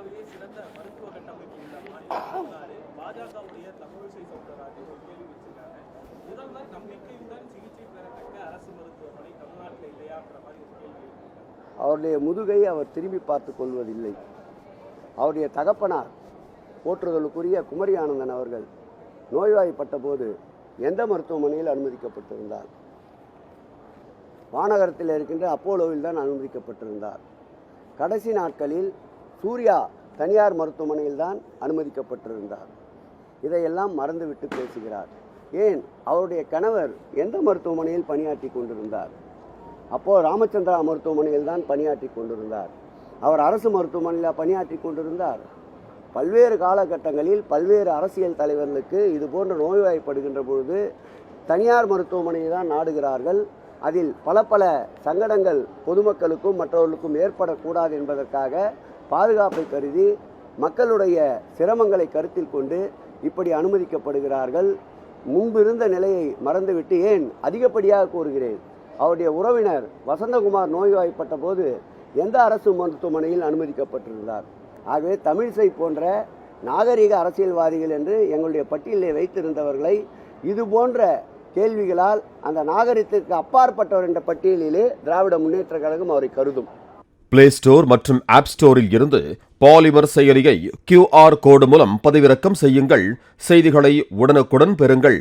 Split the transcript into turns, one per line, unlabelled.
இந்தியாவிலேயே சிறந்த மருத்துவ கட்டமைப்பு உள்ள மாநிலம் தமிழ்நாடு. பாஜகவுடைய தமிழிசை சவுந்தரராஜன் ஒரு கேள்வி வச்சிருக்காங்க. முதல்வர் நம்பிக்கையுடன் சிகிச்சை பெறத்தக்க அரசு மருத்துவமனை தமிழ்நாட்டில் இல்லையான்ற மாதிரி ஒரு கேள்வி.
அவருடைய முதுகை அவர் திரும்பி பார்த்துக் கொள்வதில்லை. அவருடைய தகப்பனார் போற்றுதலுக்குரிய குமரி ஆனந்தன் அவர்கள் நோய்வாய்ப்பட்ட போது எந்த மருத்துவமனையில் அனுமதிக்கப்பட்டிருந்தார்? வானகரத்தில் இருக்கின்ற அப்போலோவில் தான் அனுமதிக்கப்பட்டிருந்தார். கடைசி நாட்களில் சூர்யா தனியார் மருத்துவமனையில் தான் அனுமதிக்கப்பட்டிருந்தார். இதையெல்லாம் மறந்துவிட்டு பேசுகிறார். ஏன் அவருடைய கணவர் எந்த மருத்துவமனையில் பணியாற்றி கொண்டிருந்தார்? அப்போது ராமச்சந்திரா மருத்துவமனையில் தான் பணியாற்றி கொண்டிருந்தார். அவர் அரசு மருத்துவமனையில் பணியாற்றி கொண்டிருந்தார். பல்வேறு காலகட்டங்களில் பல்வேறு அரசியல் தலைவர்களுக்கு இது போன்ற நோய்வாய்ப்படுகின்ற பொழுது தனியார் மருத்துவமனையை தான் நாடுகிறார்கள். அதில் பல சங்கடங்கள் பொதுமக்களுக்கும் மற்றவர்களுக்கும் ஏற்படக்கூடாது என்பதற்காக பாதுகாப்பை கருதி மக்களுடைய சிரமங்களை கருத்தில் கொண்டு இப்படி அனுமதிக்கப்படுகிறார்கள். முன்பிருந்த நிலையை மறந்துவிட்டு ஏன் அதிகப்படியாக கூறுகிறேன், அவருடைய உறவினர் வசந்தகுமார் நோய்வாய்ப்பட்ட போது எந்த அரசு மருத்துவமனையில் அனுமதிக்கப்பட்டிருந்தார்? ஆகவே தமிழிசை போன்ற நாகரிக அரசியல்வாதிகள் என்று எங்களுடைய பட்டியலை வைத்திருந்தவர்களை இது போன்ற கேள்விகளால் அந்த நாகரிகத்திற்கு அப்பாற்பட்டவர் என்ற பட்டியலிலே திராவிட முன்னேற்ற கழகம் அவரை கருதும்.
பிளே ஸ்டோர் மற்றும் ஆப் ஸ்டோரில் இருந்து பாலிமர் செயலியை QR கோடு மூலம் பதிவிறக்கம் செய்யுங்கள். செய்திகளை உடனுக்குடன் பெறுங்கள்.